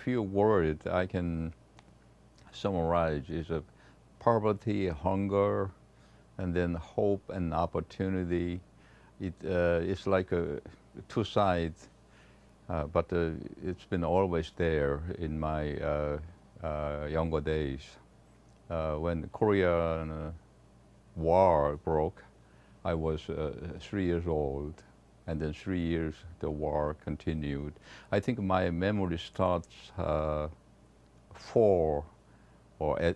few words I can summarize is a poverty, hunger, and then hope and opportunity. It's like two sides, but it's been always there in my younger days. When the Korean War broke, I was 3 years old, and then 3 years the war continued. I think my memory starts four or at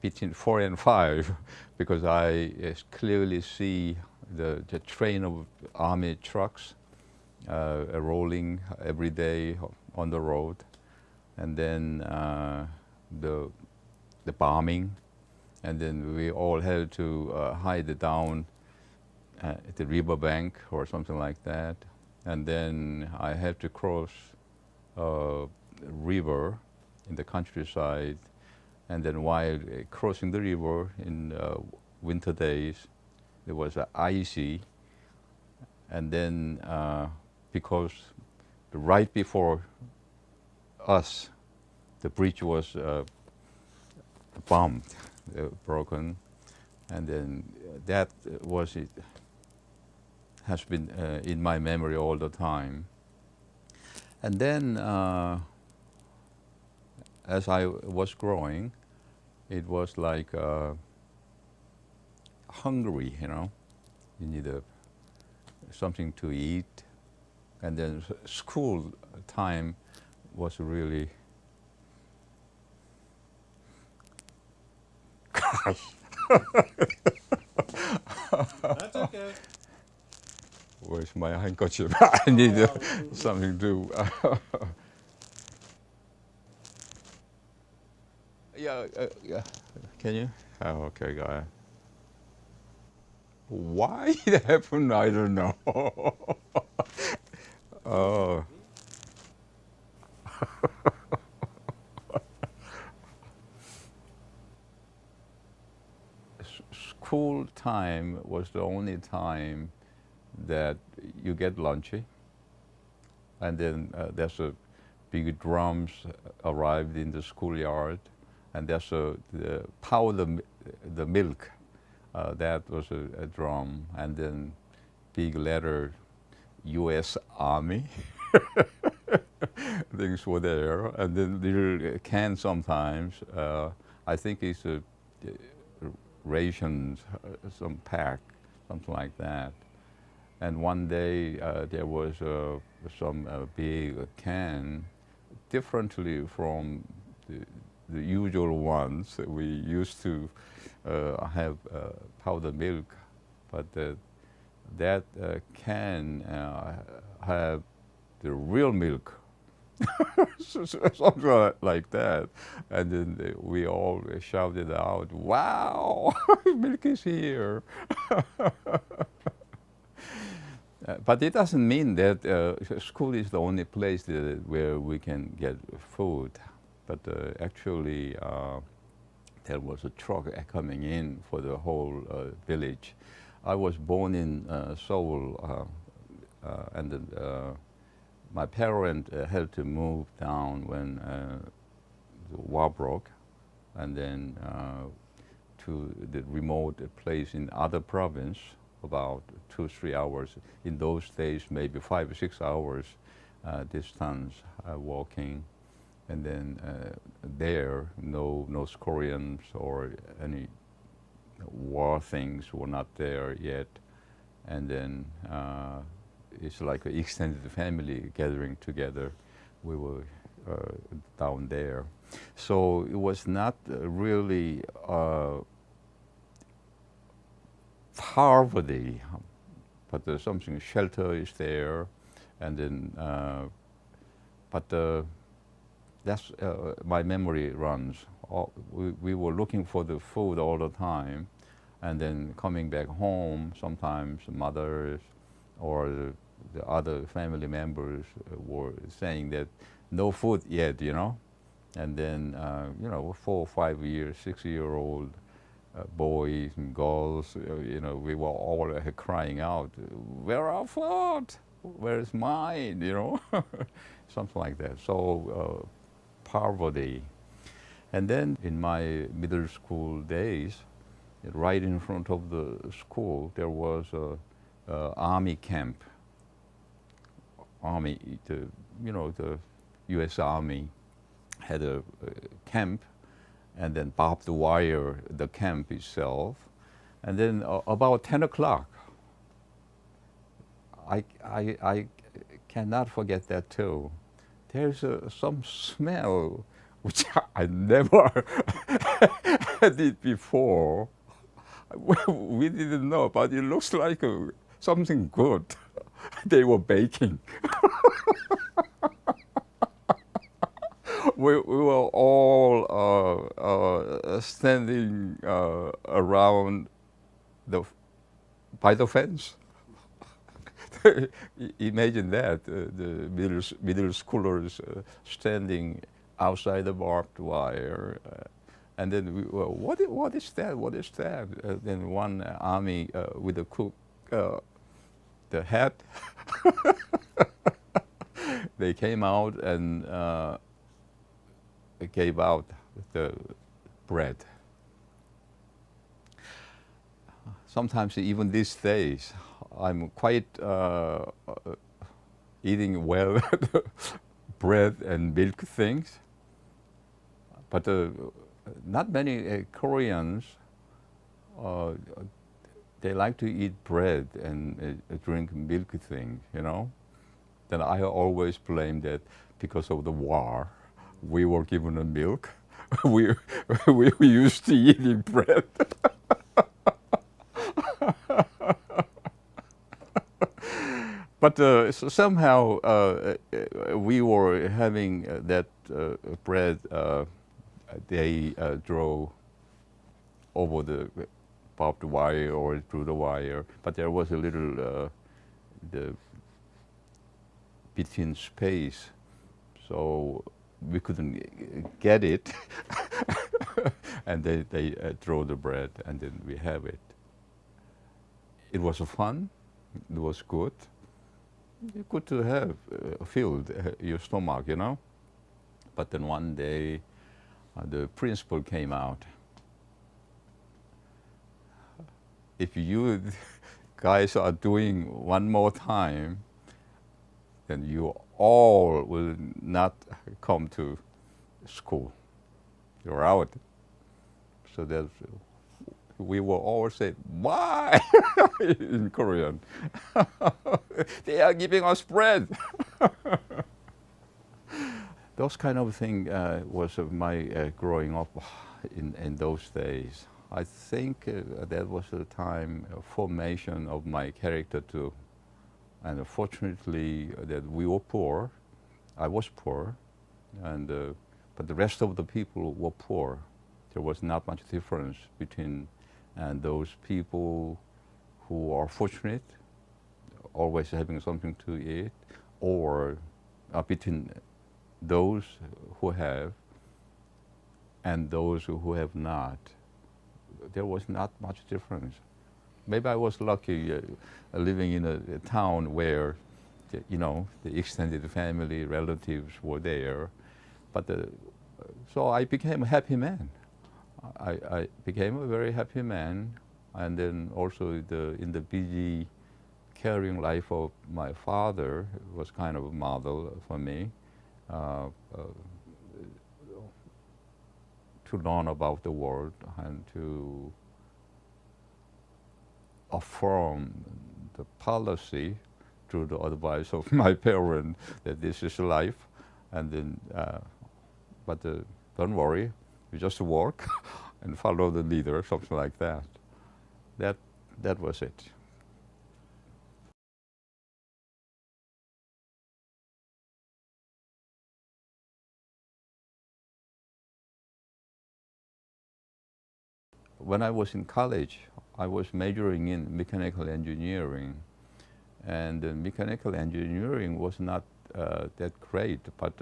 between 4 and 5, because I clearly see the train of army trucks rolling every day on the road, and then the bombing, and then we all had to hide down at the riverbank or something like that, and then I had to cross a river in the countryside. And then while crossing the river in winter days, it was icy. And then because right before us, the bridge was bombed, broken. And then that was it, has been in my memory all the time. And then as I was growing, it was like hungry, you know. You need something to eat. And then school time was really, gosh. That's okay. Where's my handkerchief? I need something to. Yeah. Can you? Oh, okay, go ahead. Why it happened, I don't know. Oh. School time was the only time that you get lunchy, and then there's a big drums arrived in the schoolyard, and there's the powder, the milk, that was a drum, and then big letter, U.S. Army. Things were there, and then little can sometimes. I think it's rations, some pack, something like that. And one day there was some big can, differently from the usual ones. We used to have powdered milk, but that can have the real milk, something like that. And then we all shouted out, "Wow, milk is here!" But it doesn't mean that school is the only place where we can get food. But actually, there was a truck coming in for the whole village. I was born in Seoul, and my parents had to move down when the war broke, and then to the remote place in other province, about 2-3 hours. In those days, maybe 5 or 6 hours distance walking. And then there, no North Koreans or any war things were not there yet. And then it's like an extended family gathering together. We were down there. So it was not really poverty, but there's something, shelter is there, and then, that's my memory runs. We were looking for the food all the time, and then coming back home, sometimes mothers or the other family members were saying that no food yet, you know, and then, 4 or 5 years, 6-year-old boys and girls, we were all crying out, "Where are food? Where is mine?" Something like that. So poverty. And then in my middle school days, right in front of the school, there was a army camp. Army, the U.S. Army had a camp, and then barbed wire the camp itself. And then about 10 o'clock, I cannot forget that too. There's some smell which I never had it before. We didn't know, but it looks like something good. They were baking. We were all standing around by the fence. Imagine that, the middle schoolers standing outside the barbed wire. And then we were, what is that? What is that? Then one army with a cook, the hat, they came out and gave out the bread. Sometimes even these days, I'm quite eating well bread and milk things, but not many Koreans, they like to eat bread and drink milk things, you know. Then I always blame that because of the war, we were given a milk. we used to eating bread. But somehow we were having that bread. They drove over the barbed wire or through the wire, but there was a little the between space, so we couldn't get it. And they throw the bread, and then we have it. It was fun. It was good. Good to have filled your stomach, you know. But then one day, the principal came out. If you guys are doing one more time, then you all will not come to school. You're out. So that we will all say, why? In Korean. They are giving us bread. Those kind of thing was my growing up in those days. I think that was the time formation of my character too. And fortunately that we were poor. I was poor, and but the rest of the people were poor. There was not much difference between those people who are fortunate, always having something to eat, or between those who have and those who have not. There was not much difference. Maybe I was lucky living in a town where, the extended family, relatives were there. But so I became a happy man. I became a very happy man, and then also in the busy, caring life of my father was kind of a model for me to learn about the world and to affirm the policy through the advice of my parents that this is life, and then but don't worry, you just work and follow the leader, something like that. That was it. When I was in college, I was majoring in mechanical engineering, and mechanical engineering was not that great. But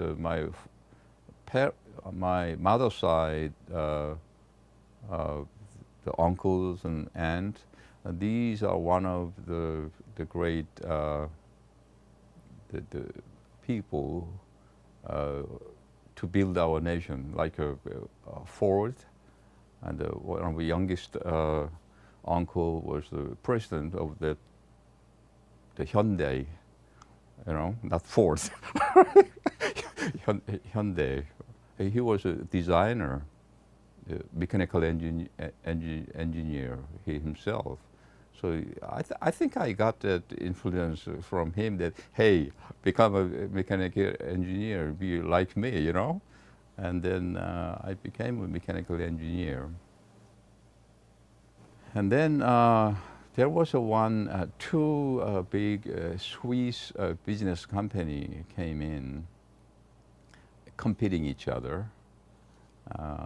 my mother's side, the uncles and aunts, these are one of the great the people to build our nation, like Ford, and one of the youngest uncle was the president of the Hyundai, you know, not Ford, Hyundai. He was a designer, mechanical engineer, he himself. So I think I got that influence from him that, hey, become a mechanical engineer, be like me, you know? And then I became a mechanical engineer. And then there was two big Swiss business company came in, competing each other.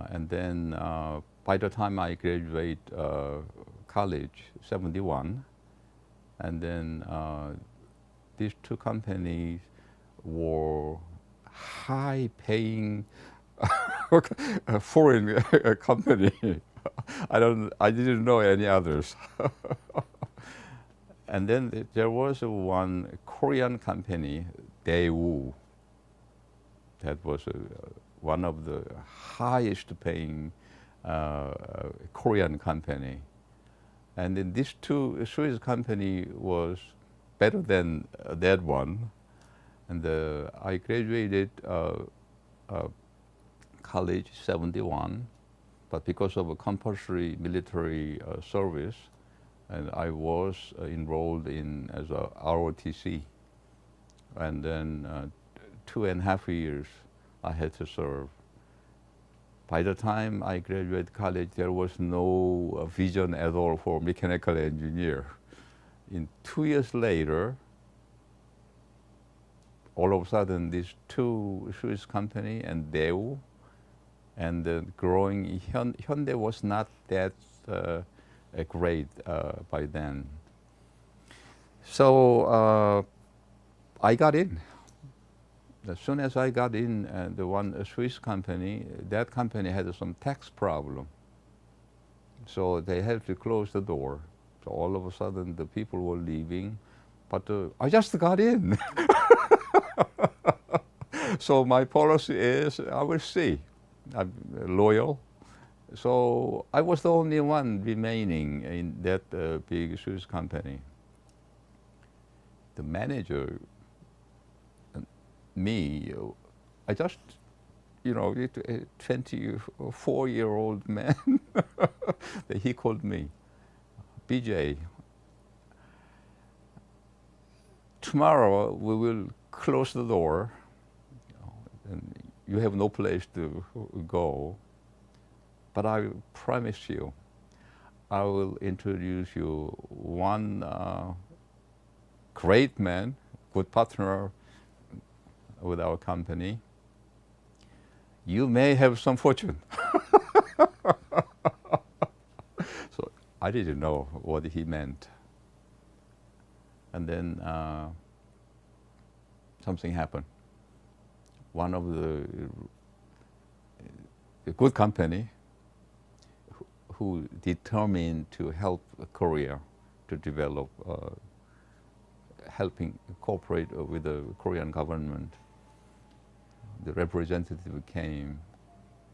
And then by the time I graduate college, 71, and then these two companies were high-paying foreign company. I didn't know any others. And then there was one Korean company, Daewoo, that was one of the highest paying Korean company. And then these two Swiss company was better than that one. And I graduated college 71, but because of a compulsory military service, and I was enrolled in as a ROTC. And then 2.5 years I had to serve. By the time I graduated college, there was no vision at all for mechanical engineer. In 2 years later, all of a sudden, these two Swiss company and Daewoo, and growing Hyundai was not that great by then. So I got in. As soon as I got in, the one Swiss company, that company had some tax problem. So they had to close the door. So all of a sudden the people were leaving, but I just got in. So my policy is, I will see. I'm loyal. So I was the only one remaining in that big Swiss company. The manager, me, I just, you know, a 24-year-old man, he called me, BJ, tomorrow we will close the door, and you have no place to go, but I promise you, I will introduce you one great man, good partner with our company. You may have some fortune. So I didn't know what he meant. And then something happened. One of the good company who determined to help Korea to develop, helping cooperate with the Korean government. The representative came,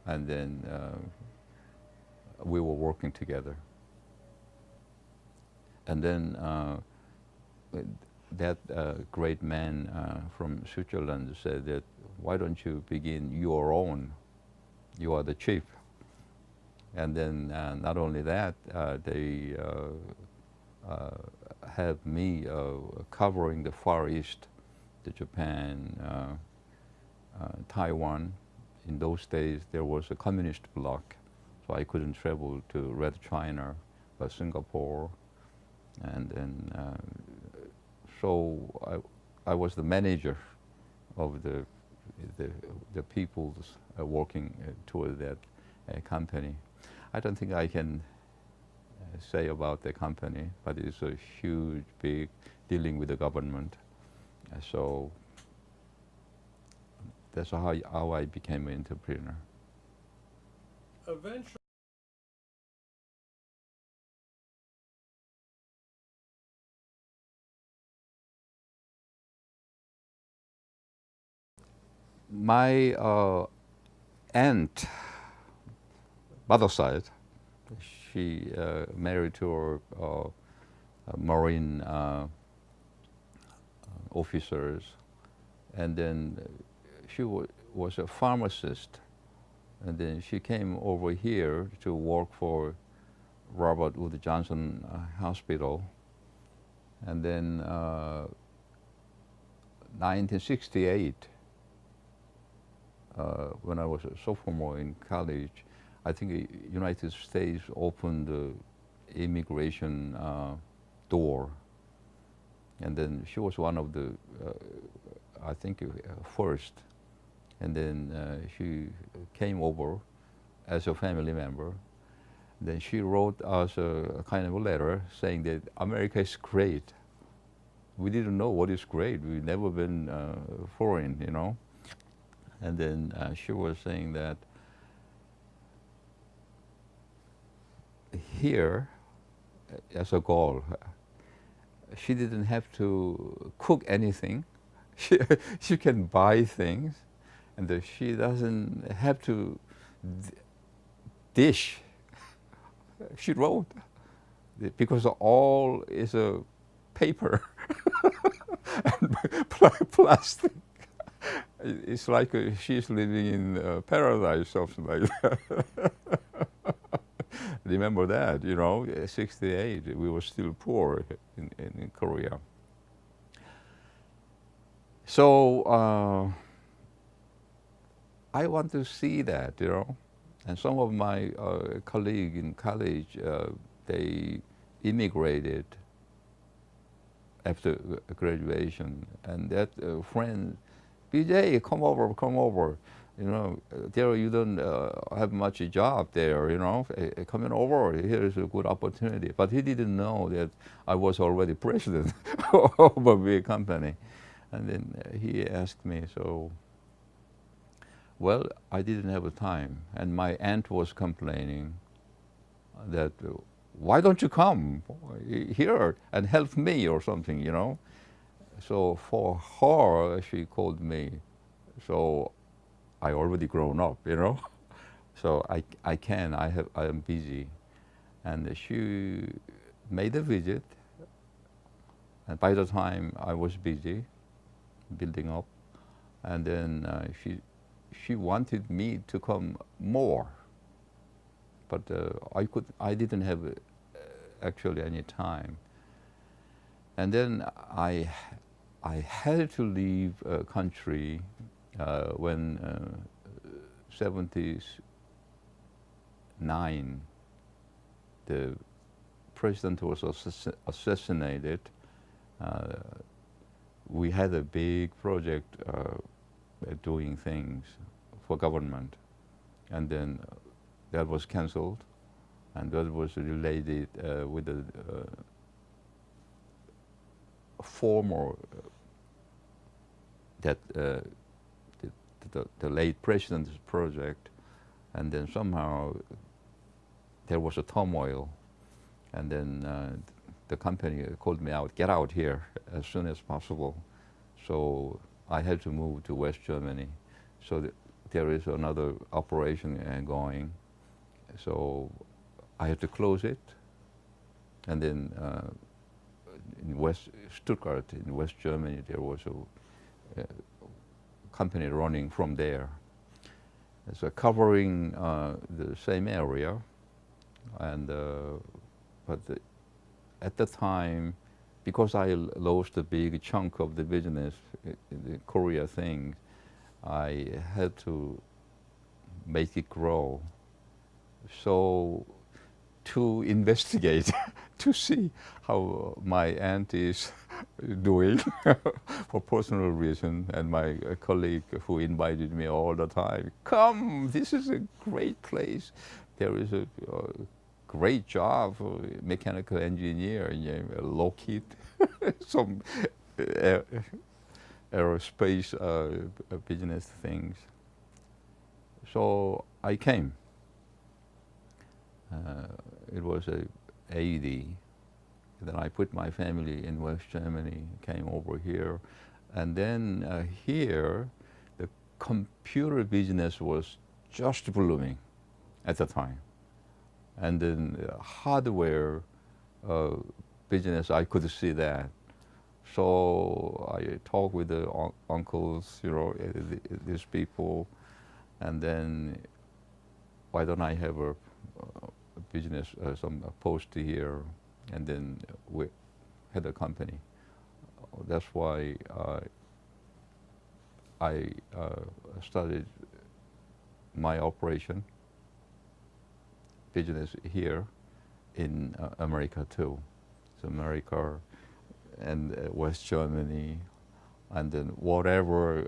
and then we were working together. And then that great man from Switzerland said that, why don't you begin your own? You are the chief. And then not only that, they have me covering the Far East, the Japan, Taiwan. In those days, there was a communist bloc, so I couldn't travel to Red China, but Singapore. And then, so I was the manager of the people working toward that company. I don't think I can say about the company, but it's a huge, big, dealing with the government. So that's how I became an entrepreneur. Eventually. My aunt, mother's side, she married to a Marine officers, and then she was a pharmacist, and then she came over here to work for Robert Wood Johnson Hospital, and then 1968, when I was a sophomore in college, I think the United States opened the immigration door, and then she was one of the, I think, first, and then she came over as a family member. Then she wrote us a kind of a letter saying that America is great. We didn't know what is great. We've never been foreign, you know. And then she was saying that here, as a goal, she didn't have to cook anything. She can buy things, and that she doesn't have to dish. She wrote, because all is a paper and plastic. It's like she's living in paradise, something like that. Remember that, you know, 68, we were still poor in Korea. So I want to see that, you know. And some of my colleagues in college, they immigrated after graduation. And that friend, BJ, come over. You know, there you don't have much job there, you know. Coming over, here is a good opportunity. But he didn't know that I was already president of a big company. And then he asked me, so, well, I didn't have time. And my aunt was complaining that, why don't you come here and help me or something, you know? So for her, she called me. So I already grown up, you know? So I am busy. And she made a visit. And by the time I was busy building up, and then she wanted me to come more, but I didn't have actually any time. And then I had to leave country when 79, the president was assassinated. We had a big project doing things for government, and then that was cancelled, and that was related with the former that the late president's project, and then somehow there was a turmoil, and then the company called me out, get out here as soon as possible. So I had to move to West Germany. So there is another operation going. So I had to close it. And then in Stuttgart, in West Germany, there was a company running from there. So covering the same area. And but at the time, because I lost a big chunk of the business, the Korea thing, I had to make it grow. So to investigate, to see how my aunt is doing for personal reason, and my colleague who invited me all the time, come, this is a great place. There is a great job for mechanical engineer, Lockheed, some aerospace business things. So I came. It was a 80. Then I put my family in West Germany, came over here. And then here, the computer business was just blooming at the time. And then hardware business, I could see that. So I talked with the uncles, these people, and then why don't I have a business, some post here, and then we had a company. That's why I started my operation business here in America too. So America and West Germany, and then whatever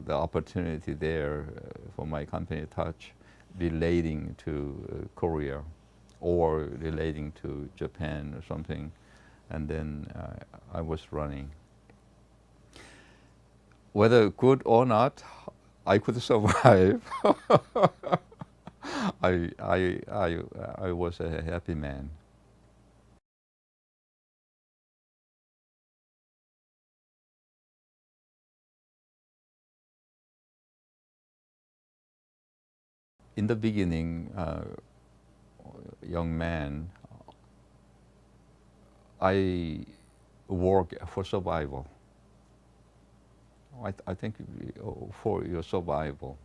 the opportunity there for my company touch relating to Korea or relating to Japan or something, and then I was running. Whether good or not, I could survive. I was a happy man. In the beginning, young man, I work for survival. I think for your survival.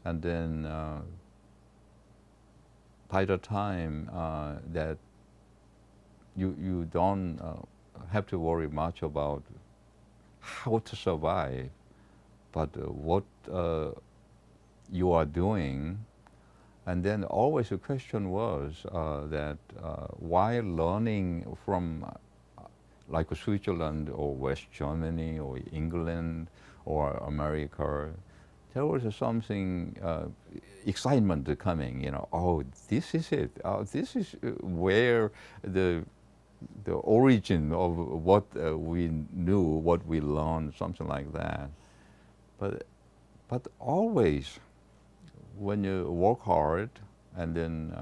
And then by the time that you don't have to worry much about how to survive, but what you are doing. And then always the question was that while learning from like Switzerland or West Germany or England or America, there was something excitement coming. Oh, this is it. This is where the origin of what we knew, what we learned, something like that. But always, when you work hard and then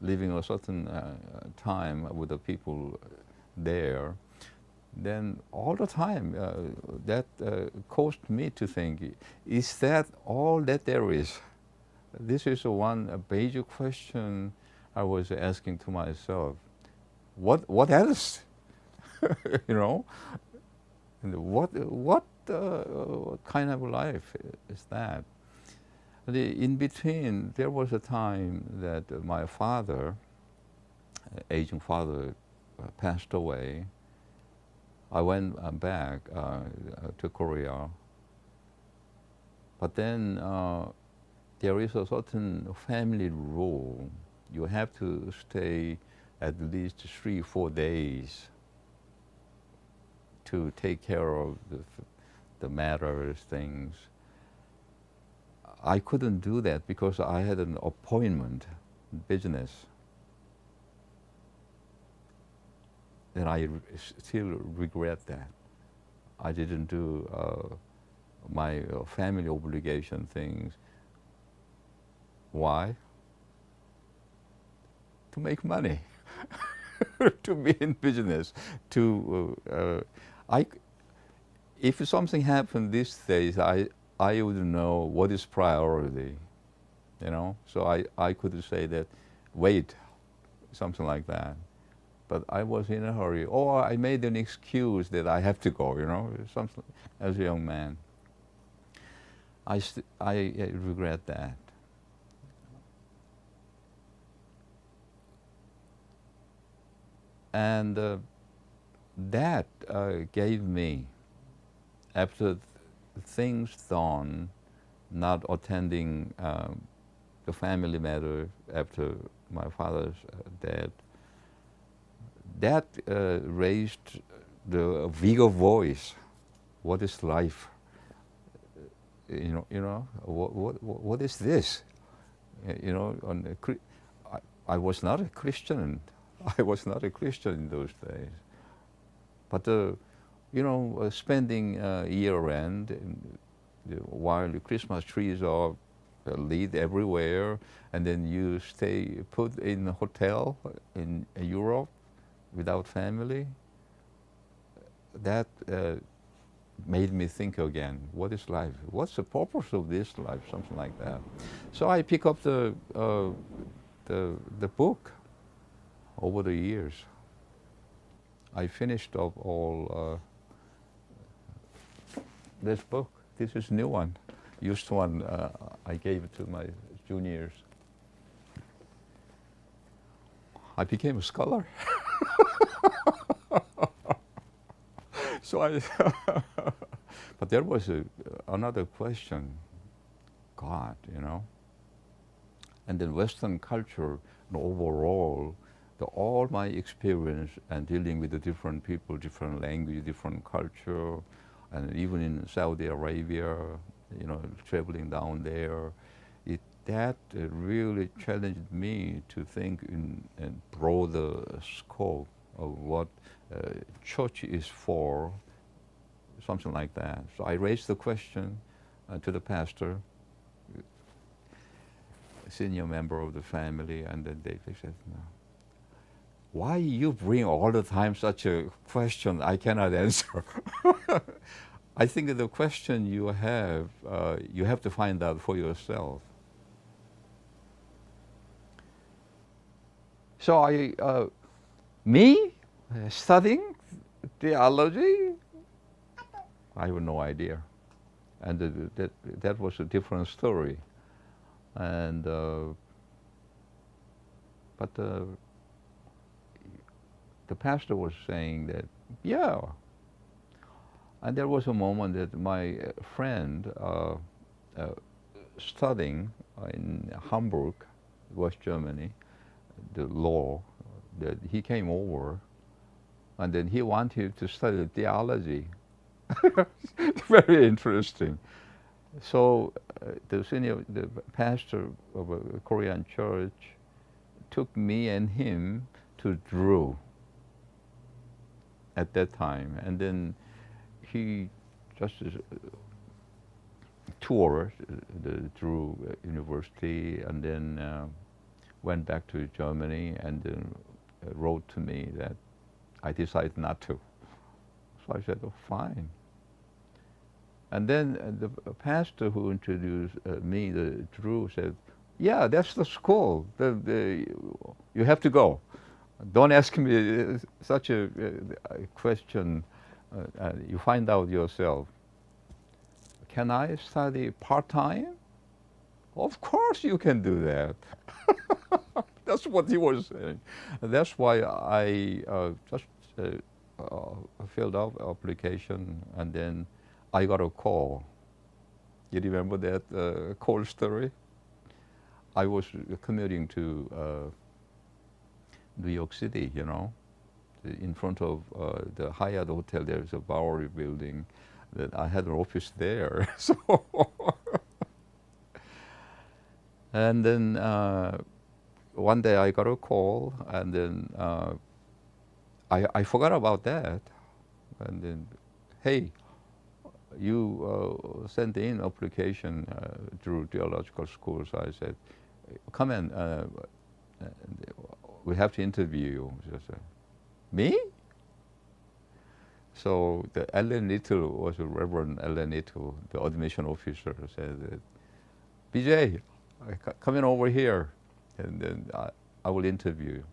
living a certain time with the people there, then all the time that caused me to think, is that all that there is? This is one basic question I was asking to myself. What else? And what kind of life is that? In between, there was a time that my father, aging father, passed away. I went back to Korea. But then there is a certain family rule. You have to stay at least 3-4 days to take care of the matters, things. I couldn't do that because I had an appointment business. And I still regret that. I didn't do my family obligation things. Why? To make money, to be in business. If something happened these days, I would know what is priority, So I could say that, wait, something like that. But I was in a hurry, or I made an excuse that I have to go, something as a young man. I regret that. And that gave me, after things done, not attending the family matter after my father's death, that raised the vigor voice. What is life? What is this? I was not a Christian. I was not a Christian in those days. But spending year-end, while the Christmas trees are lit everywhere, and then you stay put in a hotel in Europe without family, that made me think again, what is life? What's the purpose of this life? Something like that. So I pick up the book over the years. I finished up all this book. This is a new one. Used one, I gave it to my juniors. I became a scholar. So but there was another question, God, you know. And then Western culture, and overall, all my experience and dealing with the different people, different language, different culture, and even in Saudi Arabia, you know, traveling down there, that really challenged me to think in a broader scope of what church is for, something like that. So I raised the question to the pastor, a senior member of the family, and then they said, no. Why you bring all the time such a question I cannot answer? I think the question you have to find out for yourself. So me studying theology, I have no idea, and that was a different story. And but the pastor was saying that, yeah. And there was a moment that my friend studying in Hamburg, West Germany, the law, that he came over, and then he wanted to study theology. Very interesting. So the pastor of a Korean church took me and him to Drew at that time, and then he just toured the Drew University, and then went back to Germany, and then wrote to me that I decided not to. So I said, oh, fine. And then the pastor who introduced me to Drew said, yeah, that's the school. You have to go. Don't ask me such a question. You find out yourself. Can I study part-time? Of course you can do that. That's what he was saying. And that's why I just filled out application, and then I got a call. You remember that call story? I was commuting to New York City, you know. In front of the Hyatt Hotel, there's a Bowery building that I had an office there. So and then one day I got a call, and then I forgot about that. And then, hey, you sent in application through theological school. So I said, come in, we have to interview you. So I said, me? So the Ellen Little was a Reverend Ellen Little, the admission officer, said, BJ, come in over here, and then I will interview you.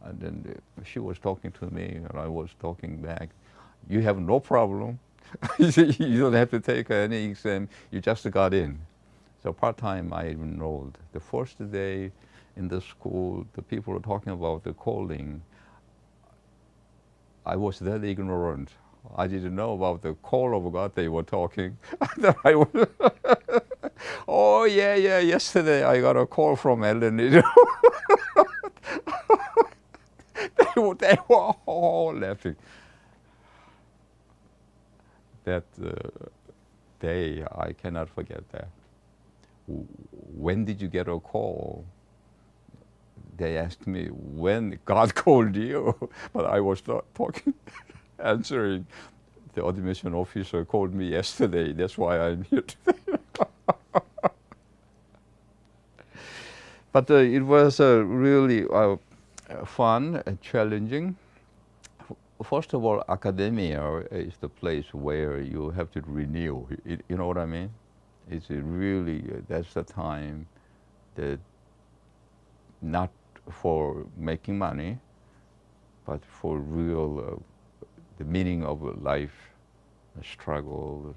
And then she was talking to me, and I was talking back. You have no problem. You don't have to take any exam. You just got in. So part-time I enrolled. The first day in the school, the people were talking about the calling. I was that ignorant. I didn't know about the call of God they were talking. Oh, yeah, yesterday I got a call from Ellen. They were all laughing. That day, I cannot forget that. When did you get a call? They asked me when God called you, but I was not talking, answering. The admission officer called me yesterday. That's why I'm here today. But it was really fun and challenging. first of all, academia is the place where you have to renew. You know what I mean? It's really, that's the time that not for making money, but for real, the meaning of life, the struggles,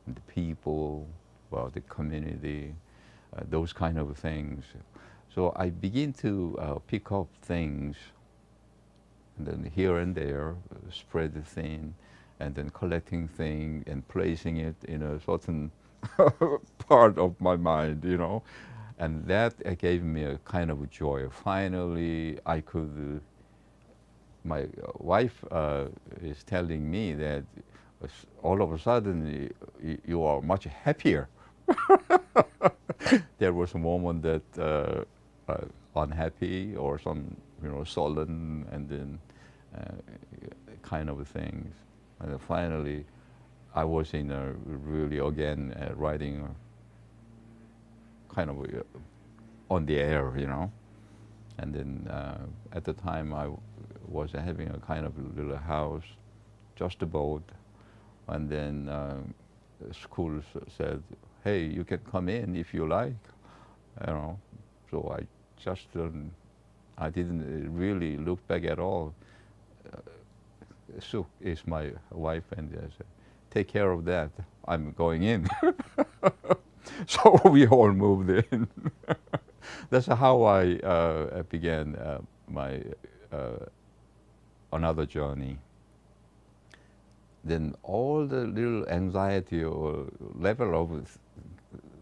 the people, well, the community, those kind of things. So I begin to pick up things, and then here and there, spread the thing, and then collecting things and placing it in a certain part of my mind, you know. And that gave me a kind of joy. Finally, I could, my wife is telling me that all of a sudden you are much happier. There was a moment that unhappy or some, you know, sullen, and then kind of things. And then finally, I was in a really, again, writing kind of on the air, you know. And then at the time I was having a kind of little house, just about. And then school said, hey, you can come in if you like, you know. So I just, I didn't really look back at all. Sue is my wife, and I said, take care of that, I'm going in. So we all moved in. That's how I began my another journey. Then all the little anxiety or level of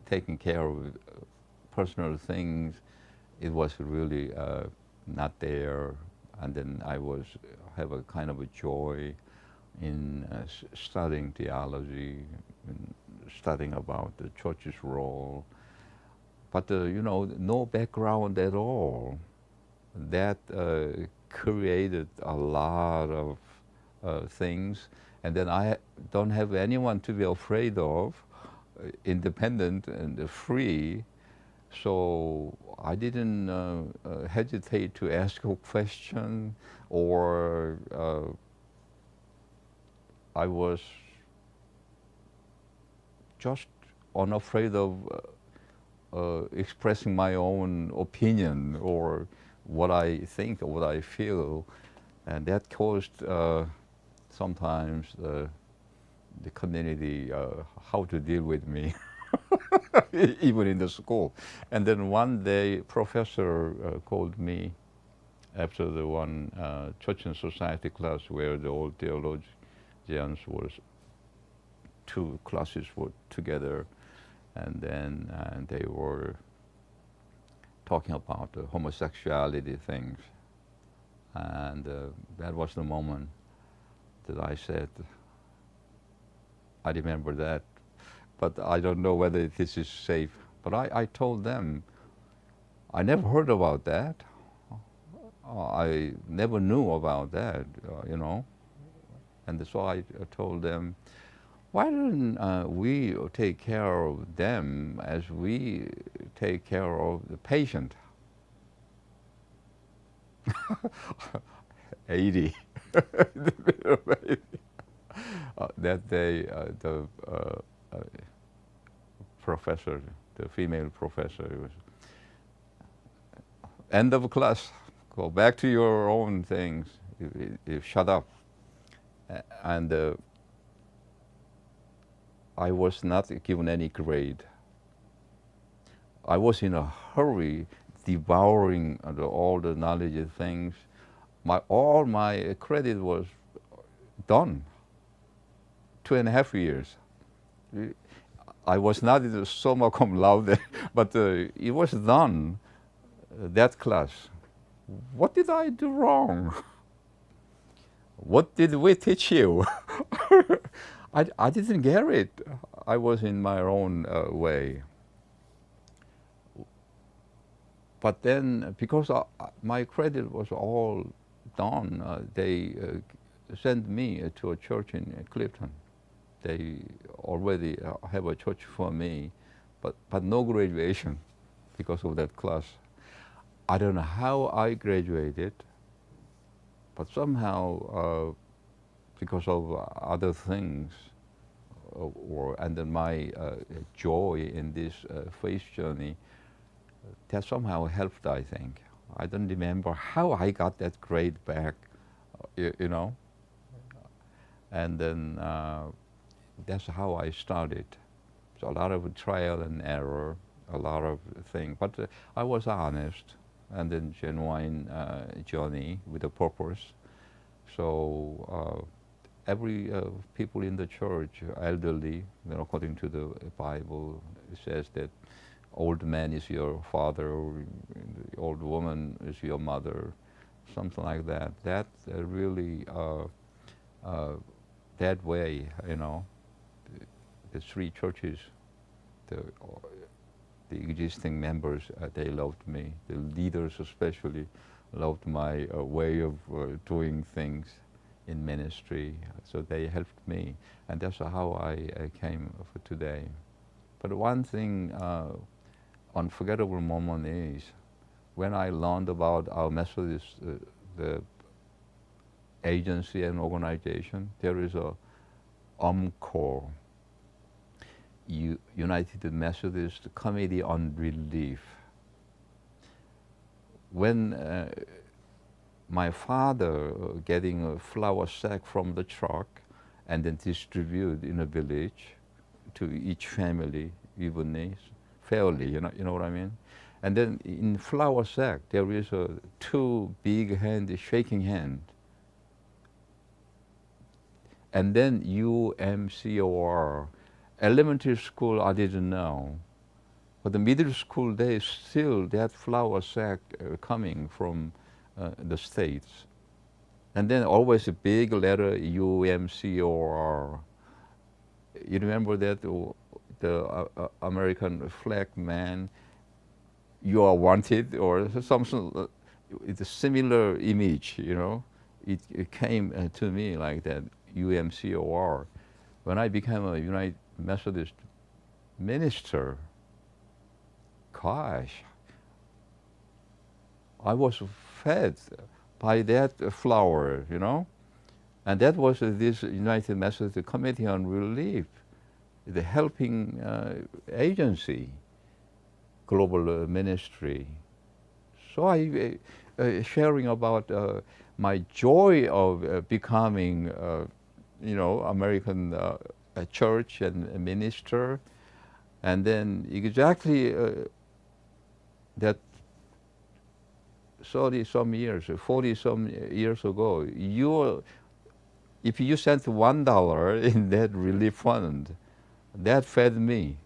taking care of personal things, it was really not there. And then I have a kind of a joy in studying theology, and studying about the church's role. But you know, no background at all. That created a lot of things. And then I don't have anyone to be afraid of, independent and free. So I didn't hesitate to ask a question, or I was just unafraid of expressing my own opinion or what I think or what I feel. And that caused sometimes the community how to deal with me, even in the school. And then one day, professor called me after the one Church and Society class where the old theologians was, two classes were together, and then they were talking about the homosexuality things. And that was the moment that I said, I remember that, but I don't know whether this is safe. But I told them, I never heard about that. I never knew about that, you know. And so I told them, why don't we take care of them as we take care of the patient? 80. That day, the professor, the female professor, was, end of class, go back to your own things, you shut up. And I was not given any grade. I was in a hurry, devouring all the knowledge of things. All my credit was done. 2.5 years. I was not in the summa cum laude, but it was done, that class. What did I do wrong? What did we teach you? I didn't get it. I was in my own way. But then, because my credit was all done, they sent me to a church in Clifton. They already have a church for me, but no graduation because of that class. I don't know how I graduated, but somehow because of other things, and then my joy in this faith journey, that somehow helped, I think. I don't remember how I got that grade back, you know, and then that's how I started. So a lot of trial and error, a lot of things, but I was honest, and then genuine journey with a purpose. So every people in the church, elderly, you know, according to the Bible, it says that old man is your father, or the old woman is your mother, something like that. That really that way, you know, the three churches, the existing members, they loved me. The leaders especially loved my way of doing things in ministry. So they helped me, and that's how I came for today. But one thing, unforgettable moment is when I learned about our Methodist, the agency and organization. There is a UMCOR, United Methodist Committee on Relief. When my father getting a flour sack from the truck and then distribute in a village to each family evenly, fairly, you know what I mean? And then in flour sack there is two big hands shaking hand. And then UMCOR, elementary school I didn't know, but the middle school days still that flour sack coming from the States. And then always a big letter UMCOR. You remember that, the American flag man, you are wanted, or something, it's a similar image, you know. It came to me like that, UMCOR. When I became a United Methodist minister, gosh, I was fed by that flower, you know. And that was this United Methodist Committee on Relief, the helping agency, global ministry. So I sharing about my joy of becoming, you know, American church and a minister, and then exactly that 30-some years, 40-some years ago, if you sent $1 in that relief fund, that fed me.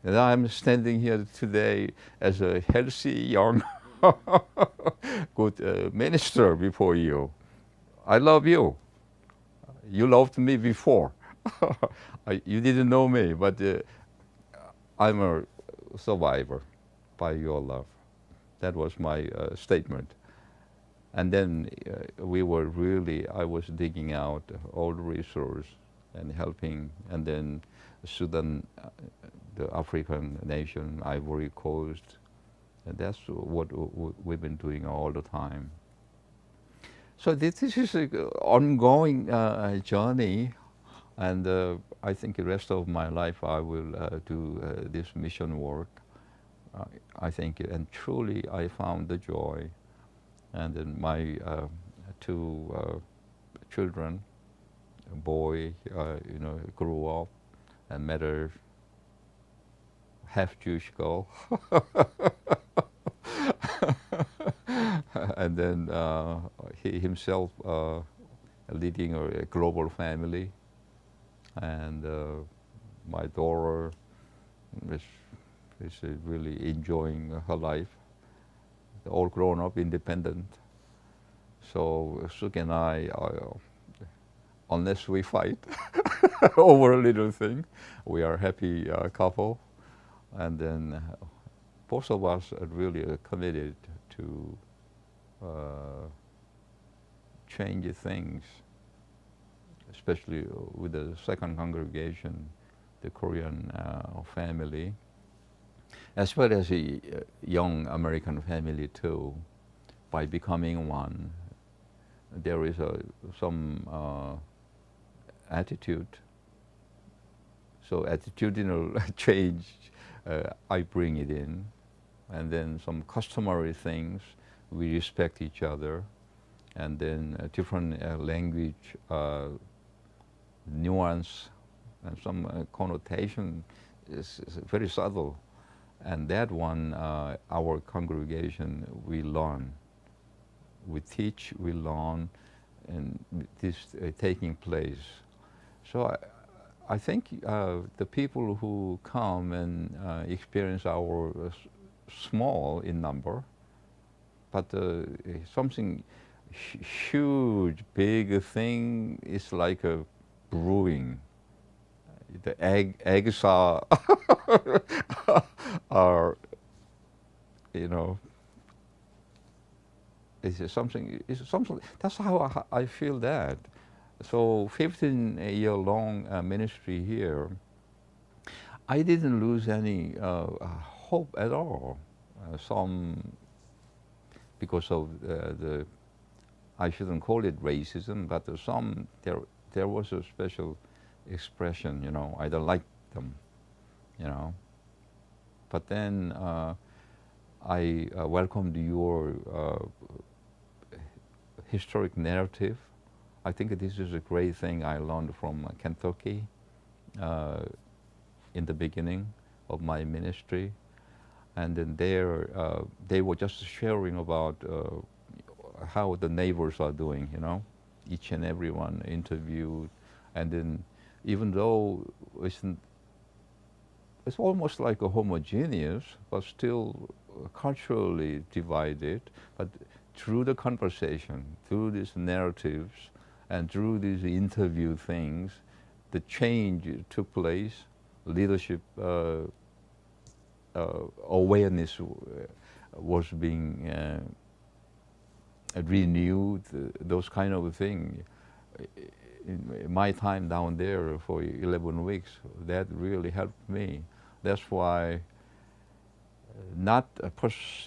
And I'm standing here today as a healthy, young, good minister before you. I love you. You loved me before. You didn't know me, but I'm a survivor by your love. That was my statement. And then I was digging out all the resources and helping, and then Sudan, the African nation, Ivory Coast, and that's what we've been doing all the time. So this is an ongoing journey, and I think the rest of my life I will do this mission work. I think, and truly I found the joy. And then my two children, a boy, you know, grew up and met a half Jewish girl, and then he himself leading a global family, and my daughter is really enjoying her life. They're all grown up, independent. So Suk and I, unless we fight over a little thing, we are a happy couple. And then both of us are really committed to change things, especially with the second congregation, the Korean family, as well as a young American family too, by becoming one. There is some attitude. So attitudinal change, I bring it in. And then some customary things, we respect each other. And then different language, nuance, and some connotation is very subtle. And that one, our congregation, we learn. We teach, we learn, and this taking place. So I think the people who come and experience our small in number, but something huge, big thing is like a brewing. The eggs are, are, you know, it's something. That's how I feel that. So 15-year-long ministry here, I didn't lose any hope at all. Some because of the, I shouldn't call it racism, but some there was a special expression. You know, I don't like them. You know, but then I welcomed your historic narrative. I think this is a great thing I learned from Kentucky in the beginning of my ministry. And then there, they were just sharing about how the neighbors are doing, you know, each and every one interviewed. And then even though it's almost like a homogeneous, but still culturally divided, but through the conversation, through these narratives, and through these interview things, the change took place, leadership awareness was being renewed, those kind of things. In my time down there for 11 weeks, that really helped me. That's why not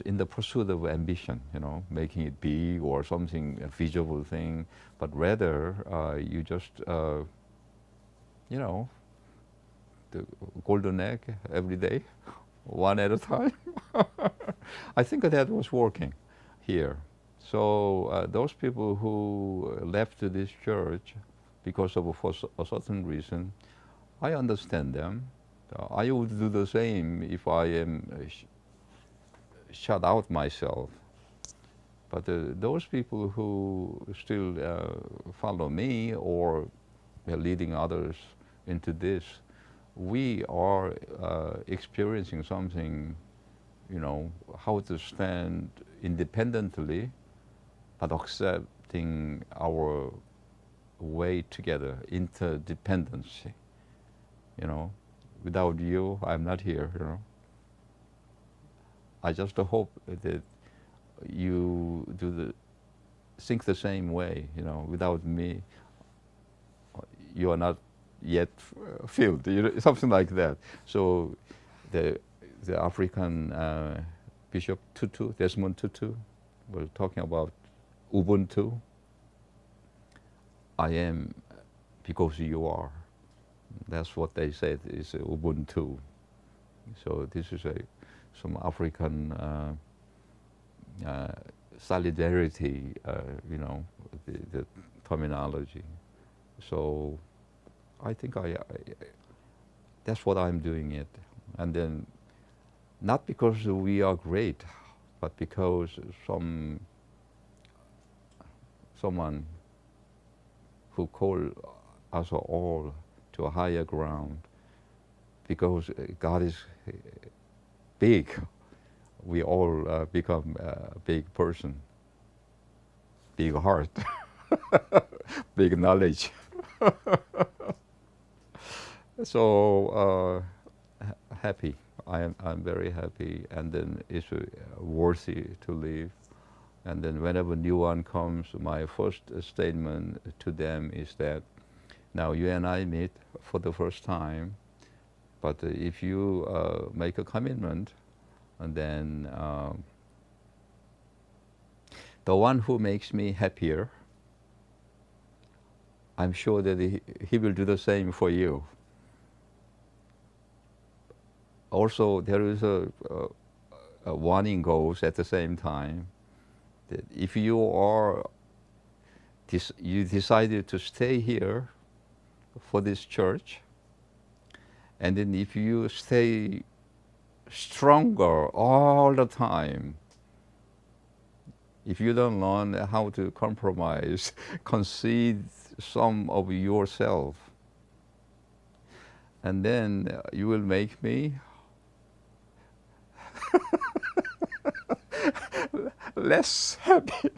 in the pursuit of ambition, you know, making it big or something, a visible thing, but rather you just, you know, the golden egg every day, one at a time. I think that was working here. So those people who left this church because of a certain reason, I understand them. I would do the same if I am shut out myself. But those people who still follow me or leading others into this, we are experiencing something, you know, how to stand independently, but accepting our way together, interdependency. You know, without you, I'm not here, you know. I just hope that you think the same way, you know. Without me, you are not yet filled, you know, something like that. So the African Bishop Tutu, Desmond Tutu, was talking about Ubuntu. I am because you are. That's what they said is Ubuntu. So this is some African solidarity, you know, the terminology. So I think that's what I'm doing it. And then not because we are great, but because someone who called us all to a higher ground, because God is big, we all become a big person, big heart, big knowledge. So happy, I'm very happy, and then it's worthy to live. And then whenever new one comes, my first statement to them is that, now you and I meet for the first time, but if you make a commitment, and then the one who makes me happier I'm sure that he will do the same for you. Also, there is a warning goes at the same time that if you are you decided to stay here for this church, and then if you stay stronger all the time, if you don't learn how to compromise, concede some of yourself, and then you will make me less happy.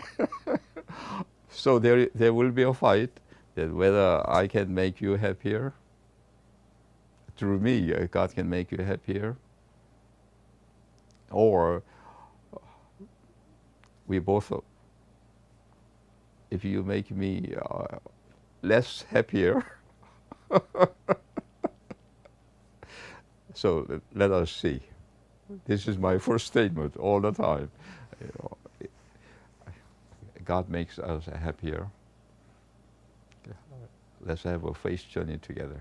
So there will be a fight that whether I can make you happier, through me, God can make you happier, or we both, if you make me less happier, so let us see. This is my first statement all the time. You know, God makes us happier. Let's have a faith journey together.